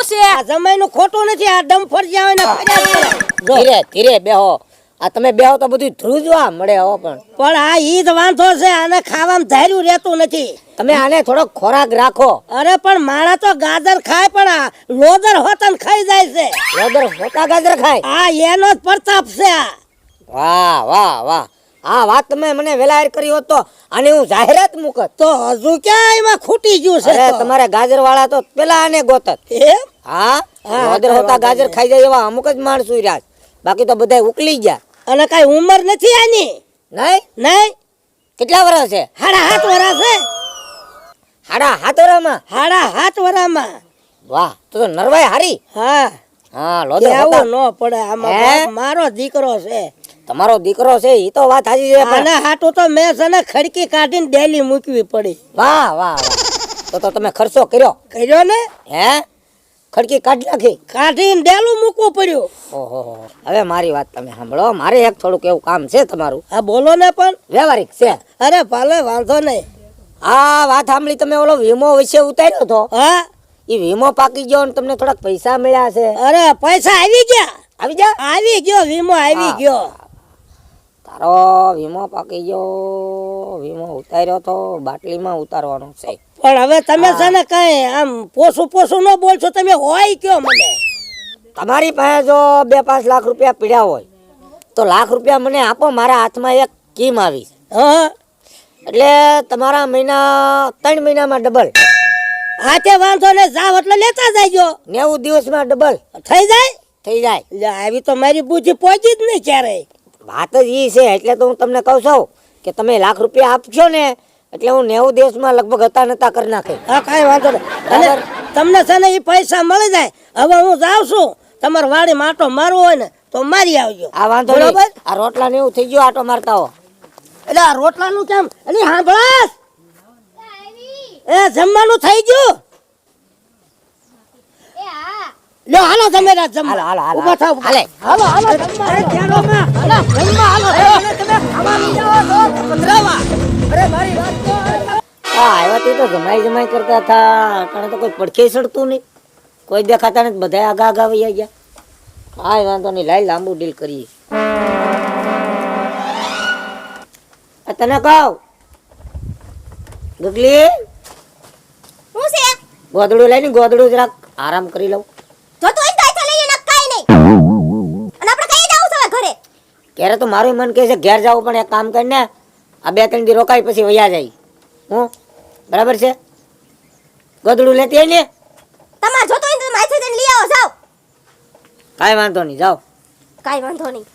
છે? આ જમાઈનું ખોટું નથી, આ ડમ્ફર જે આવે ને ફર્યા કરે. ધીરે ધીરે બેહો. આ તમે બેહો તો બધું ધ્રુજવા મળે હો. પણ આ ઈ જ વાંધો છે, આને ખાવામાં ધાર્યું રહેતું નથી. તમે આને થોડો ખોરાક રાખો. અરે પણ માણા તો ગાજર ખાય, પણ આ લોદર હોતન ખાઈ જાય છે. લોદર હોતા ગાજર ખાય? આ એનો જ પ્રતાપ છે આ. વાહ વાહ વાહ, આ વાત તમે મને વેલાયર કરી હોત તો આને હું જાહેરાત મૂકત. તો હજુ ક્યાં એમાં ખૂટી ગયું છે? અરે તમારે ગાજર વાળા તો પેલા આને ગોતત. એમ? હા, લોદર હોતા ગાજર ખાઈ જાય એવા અમુક જ માણસો રહ્યા, બાકી તો બધા ઉકલી ગયા. અને કઈ ઉંમર નથી આની? નહીં નહીં. કેટલા વર્ષ છે? 7.5 વર્ષ છે. 7.5 વર્ષમાં? 7.5 વર્ષમાં. વાહ, તો નરવાઈ હારી. હા હા, લોદર હોતા. કેવું ન પડે આમાં. બાપ મારો દીકરો છે. તમારો દીકરો છે ઈ તો વાત સાચી છે, પણ આના હાટું તો મેં છે ને ખડકી કાઢીને ડેલી મૂકવી પડી. વાહ વાહ વાહ, તો તમે ખર્ચો કર્યો? કર્યો ને. હે, ખડકી કાઢી નાખી? કાઢીને ડેલું મૂકવું પડ્યું. ઓહો, હવે મારી વાત તમે સાંભળો. મારે એક થોડુંક એવું કામ છે તમારું. હા બોલો ને. પણ વ્યવહારિક છે. અરે ભલે, વાંધો નહીં. આ વાત સાંભળી તમે ઓલો વીમો વિશે ઉતાર્યો તો? હા, એ વીમો પાકી ગયો ને તમને થોડાક પૈસા મળ્યા છે? અરે પૈસા આવી ગયા. આવી જા. આવી ગયો વીમો, આવી ગયો. તારો વીમો પાકી ગયો. વીમો ઉતાર્યો તો બાટલીમાં ઉતારવાનો છે. પણ હવે તમે છે ને કઈ આમ પોસું ન બોલશો. તમે હોય કયો મને. તમારી પાસે જો 2-5 લાખ રૂપિયા પીડ્યા હોય તો લાખ રૂપિયા મને આપો. મારા હાથમાં એક સ્કીમ આવી. હા, એટલે તમારા મહિના 3 મહિનામાં ડબલ. હા તે વાંધો ને. જાવ એટલે લેતા જાયજો. 90 દિવસમાં ડબલ થઈ જાય. થઈ જાય. એટલે આવી તો મારી બુદ્ધિ પહોંચી જ નહીં ક્યારેય. વાત જ ઈ છે. એટલે તો હું તમને કહું છું કે તમે લાખ રૂપિયા આપશો ને એટલે હું 90 દિવસમાં લગભગ હતા નતા કરી નાખે. હા, કાંઈ વાંધો નહીં. અને તમને છે ને એ પૈસા મળી જાય. હવે હું જાઉં છું. તમારે વાડી માટો મારવો હોય ને તો મારી આવજો. આ વાંધો બરોબર. નહીં. આ રોટલા ને એવું થઈ ગયું, આટો મારતા હો. એટલે આ રોટલાનું કેમ? એટલે સાંભળાસ, એ જમવાનું થઈ ગયું. લ્યો હાલો તમે રાત જમવા. હાલો, હાલો, હાલો. ઊભા થાવ. હાલે. હાલો હાલો જમવા. અરે ધ્યાનમાં. હાલો જમવા હાલો. અને તમે ખાવાનું જાઓ તો પધરાવા. અરે મારી વાત તો હા, આવ્યા તે તો જમાઈ કરતા હતા. કારણ તો કોઈ પડખે સડતું નહીં, કોઈ દેખાતા નથી. બધા આગા આગા વહી ગયા. હા, વાંધો નહીં. લાઈ લાંબુ ડીલ કરીએ. આ તને કહું ગગલી, હું છે? ગોદડું લઈને ગોદડું જરાક આરામ કરી લઉં. જો તો ઇન્તા લઈએ ને કાઈ નહીં. અને આપણે કઈ જાવું છે ઘરે? ક્યારે તો મારું મન કહે છે ઘેર જાવું, પણ એક કામ કરીને આ 2-3 દી રોકાઈ પછી વયા જાય. હું બરાબર છે? ગોદડું લેતી આવી ને? તમાર જો તો ઇન્તા માથે જઈને લઈ આવો. જાવ. કાંઈ વાંધો નહીં, જાઓ. કાઈ વાંધો નહીં.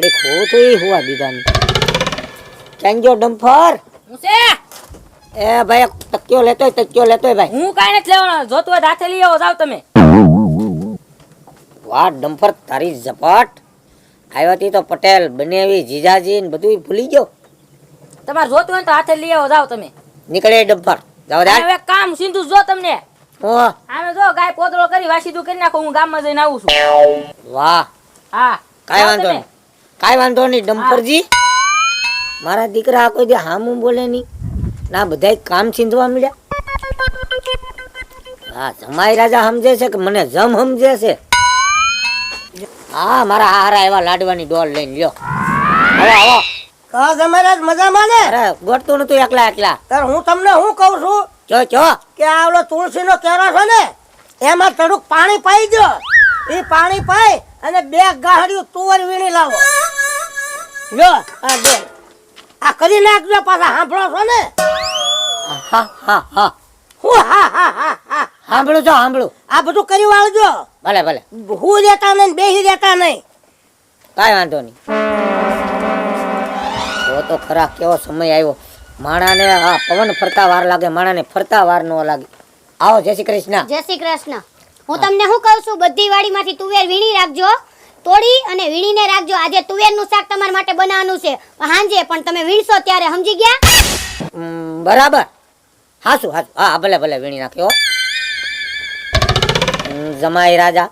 એક હો તો એ હોવા દીધા નહીં. ક્યાં ગયો ડમ્ફર? હું છે? એ ભાઈ તકિયો લેતોય ભાઈ. હું કાઈ નથી લેવાનો. જોતું હોય હાથે લઈ આવો. જાવ તમે. વાહ ડમ્ફર, તારી ઝપટ. આવ્યો તી તો પટેલ બનેવી જીજાજી ને બધું ભૂલી ગયો. તમારે જોતું હોય તો હાથે લઈ આવો. જાવ તમે. નીકળે ડમ્ફર, જાવ દે. હવે કામ સીધું જો તમને. હો, આમે જો ગાય પોતળો કરી વાસીદું કરી નાખો. હું ગામમાં જઈને આવું છું. વાહ, હા, કાંઈ જાઓ વાંધો તમે. નહીં. કાંઈ વાંધો નહીં ડમ્પરજી. મારા દીકરા આ કોઈ દે હામું બોલે નહીં. ના બધાય કામ છીંધવા મળ્યા. હા, જમાઈ રાજા સમજે છે કે મને જમ સમજે છે? હા, મારા હારા એવા લાડવાની ડોલ લઈને લ્યો. આવો આવો. કા જમારા મજામાં ને? અરે ગોઠતું નતું એકલા. તાર હું તમને હું કહું છું ચો કે આવડો તુલસીનો કેરો છે ને, એમાં થોડુંક પાણી પાઈ દો. એ પાણી પાઈ અને 2 ગાહડિયું તુવર વીણી લાવો. લ્યો આ 2 આ કરી નાખજો. પાછા સાંભળો છો ને? હા હા હા, હું હા. સાંભળું. આ બધું કરી વાળજો. ભલે. હું રહેતા નહીં, બેહી રહેતા નહીં. કાંઈ વાંધો નહીં. તો ખરા કેવો સમય આવ્યો. માણાને આ પવન ફરતા વાર લાગે, માણાને ફરતા વાર ન લાગે. આવો, જય શ્રી કૃષ્ણ. જય શ્રી કૃષ્ણ. હું તમને શું કહું છું, બધી વાડીમાંથી તુવેર વીણી રાખજો. તોડી અને વીણીને રાખજો. આજે તુવેરનું શાક તમારા માટે બનાવવાનું છે સાંજે, પણ તમે વીણશો ત્યારે, સમજી ગયા? બરાબર. હાસું. હા, ભલે વીણી નાખ્યો. જમાઈ રાજા,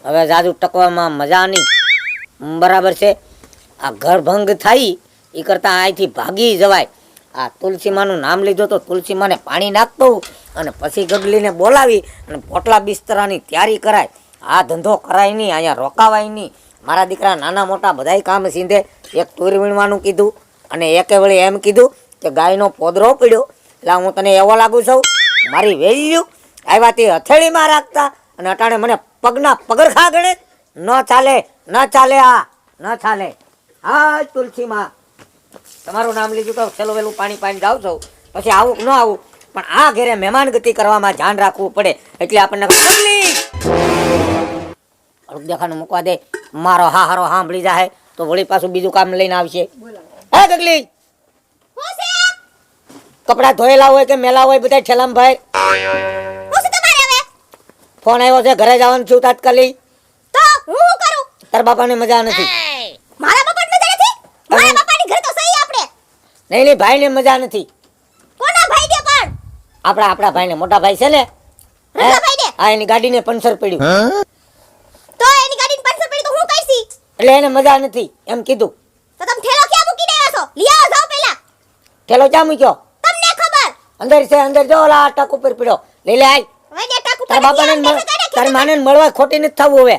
હવે જાદુ ટકવામાં મજા નહીં. બરાબર છે. આ ઘર ભંગ થાય એ કરતા અહીંથી ભાગી જવાય. આ તુલસીમાનું નામ લીધું તો તુલસીમાને પાણી નાખતો અને પછી ગગલીને બોલાવી અને પોટલા બિસ્તરાની તૈયારી કરાય. આ ધંધો કરાય નહીં, અહીંયા રોકાવાય નહીં. મારા દીકરા નાના મોટા બધાય કામ સીંધે. એક તુર વીણવાનું કીધું અને એકે વળી એમ કીધું કે ગાયનો પોદરો પડ્યો એટલે હું તને એવો લાગુ છું મારી વેલ્યુ આવ્યા તે હથેળીમાં રાખતા અને અટાણે મને પગના પગરખા ગણે. ન ચાલે, ન ચાલે, આ ન ચાલે. હા તુલસીમાં તમારું નામ લીધું તો છેલ્લું વહેલું પાણી પાણી જાઉં છું, પછી આવું ન આવું, પણ આ ઘેરે મહેમાન ગતિ કરવામાં ધ્યાન રાખવું પડે. એટલે આપણને દેખાનું મૂકવા દે, મારો હા હારો સાંભળી જાય તો વળી પાછું બીજું કામ લઈને આવશે. હે ગગલી, કપડા ધોયેલા હોય કે મેલા હોય બધા ઠેલામ ભાઈ. ફોન આવ્યો છે, ઘરે જવાનું છું તાત્કાલિક. તો હું શું કરું? તાર બાપાને મજા નથી. મારા બાપાને મજા નથી? મારા બાપાની ઘર તો સહી આપણે. નહીં નહીં, ભાઈને મજા નથી. કોના ભાઈ દે પણ? આપણા ભાઈને, મોટા ભાઈ છે ને, મોટા ભાઈને? હા, એની ગાડીને પંચર પડ્યું. તો એની ગાડીને પંચર પડી તો હું કઈસી? એટલે એને મજા નથી એમ કીધું. તો તમે ઠેલો ક્યાં મૂકી દેવા છો? લઈ આવો જાઓ પહેલા. ઠેલો ક્યાં મૂક્યો? તમને ખબર. અંદર છે, અંદર જો ઓલા ટક ઉપર પડ્યો. લઈ લે આય. હવે જે ટાકુ તાર બાપાને તારી માને મળવા ખોટી નથી થવું હવે.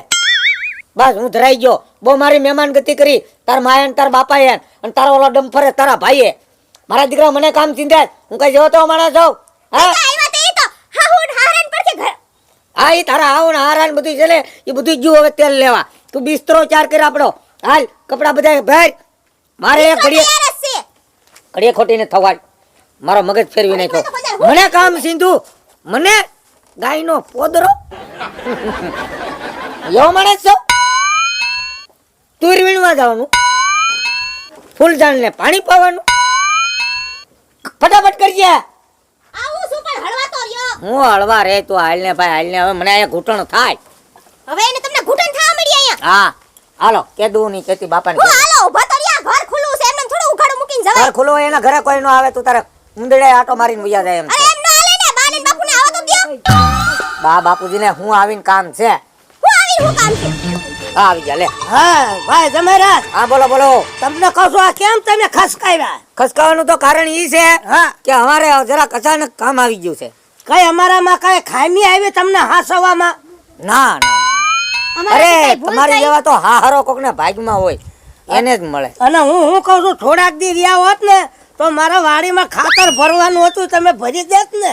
બસ હું ધરાઈ ગયો. બહુ મારી મહેમાન ગતિ કરી તાર માએ ને તાર બાપાએ અને તારો ઓલો ડમ્ફરે તારા ભાઈએ. મારા દીકરા મને કામ ચિંતા, હું કઈ જેવો તો માણસ છું? હા, આવ્યા તે તો હાહુન હારણ પર કે ઘર. હા, ઈ તારા આવું ને હારાન બધું છે ને એ બધું જ હવે તેલ લેવા. તું બિસ્તરો ચાર કરી આપણો. હાલ કપડા બધા ભાઈ. મારે એક ઘડીએ ખોટી ને થવાય. મારો મગજ ફેરવી નાખ્યો. મને કામ સીધું, મને ગાયનો પોદરો એવો માણસ છો? તુર વીણવા જવાનું, ફૂલઝાડને પાણી પાવાનું, ફટાફટ કરજે. આવું શું પણ હળવા તો રહ્યો. હું હળવા રે તું હાલ ને ભાઈ, હાલ ને. હવે મને અહીંયા ઘૂંટણ થાય. હવે એને તમને ઘૂંટણ થવા મળી અહીંયા. હા હાલો, કેદું નહીં કેતી બાપાને. હું હાલો ઊભા તો રહ્યા. ઘર ખુલ્લું છે, એમને થોડું ઉઘાડું મૂકીને જવાય. ઘર ખુલ્લું હોય, એના ઘરે કોઈ ન આવે, તું તારે ઉંદડે આટો મારીને વયા જાય એમ અરે છે. એમ ન હાલે ને, બાને ને બાપુને આવો તો દ્યો. બા બાપુજીને હું આવીને કામ છે. હું કામ છે? હા આવી જા લે. હા ભાઈ જમેરાજ, હા બોલો બોલો. તમને કહું છું, આ કેમ તમે ખસકાવ્યા? ખસકાવાનું તો કારણ ઈ છે હા, કે અમારે જરાક અચાનક કામ આવી ગયું છે. કઈ અમારામાં કઈ ખામી આવી તમને હાસવામાં? ના ના, અમારાથી અરે કઈ ભૂલ તમારી થઈ? જેવા તો હારો કોકને ભાગમાં હોય એને જ મળે. અને હું કહું છું, થોડાક દી રહ્યા હોત ને તો મારા વાડીમાં ખાતર ભરવાનું હતું, તમે ભરી દેત ને.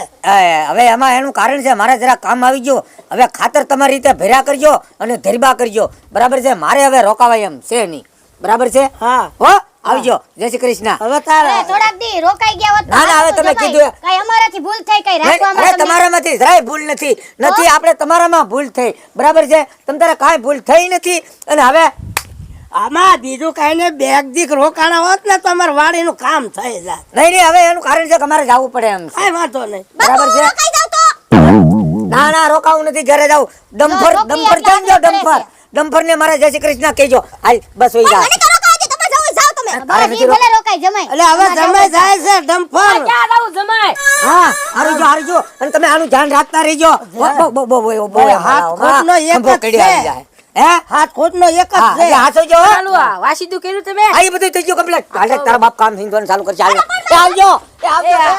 હવે એમાં એનું કારણ છે, મારે જરા કામ આવી ગયું. હવે ખાતર તમારી રીતે ભર્યા કરજો અને ધરબા કરજો, બરાબર છે? મારે હવે રોકાવાય એમ છે નહીં, બરાબર છે? હા, હો આવજો. જય શ્રી કૃષ્ણ. હવે તારે અરે થોડાક દી રોકાઈ ગયા હોત તો ના, ના, હવે હારું તો તમે જમાય. કીધું કઈ અમારાથી ભૂલ થઈ, કઈ અરે રાખવામાં તમને- તમારામાંથી જરાય ભૂલ નથી. આપણે તમારામાં ભૂલ થઈ, બરાબર છે? તમ તારે કાંઈ ભૂલ થઈ નથી. અને હવે આમાં બીજું કઈ ને બેગ દીક રોકાણા હોત ને તો અમારે વાડીનું કામ થઈ જાય. નહીં નહીં, હવે એનું કારણ છે કે અમારે જવું પડે એમ છે, કઈ વાંધો નહીં. બરાબર છે? રોકાઈ જાવ તો. ના ના, રોકાવું નથી, ઘરે જાવ. ડમ્ફર રોકી ડમ્ફર એટલે ચાલજો, આપણે ડમ્ફર ડમ્ફર ને મારે જય શ્રી કૃષ્ણ કહેજો. હાલ બસ વઈ જા. મને તો રોકાવજો, તમે જાઓ જાઓ તમે. તારે બસ નથી ઈ ભલે રોકાઈ જમાય. એટલે હવે જમાઈ જાય છે ડમ્ફર. ક્યાં જાવું જમાય? હા હારું જો. અને તમે આનું ધ્યાન રાખતા રહેજો. ભાઈ, હાથ ખોટનો એક જ છે. હે હાથ ખોટનો એક જ હા, છે. એટલે હાચવજો, હો. ચાલુ આ વાસીદું કર્યું તમે? આ ઈ બધું થઈ ગયું કમ્પ્લીટ. હાલે તારા બાપ કામ થઈને ચાલુ કરશે. હાલ આવજો.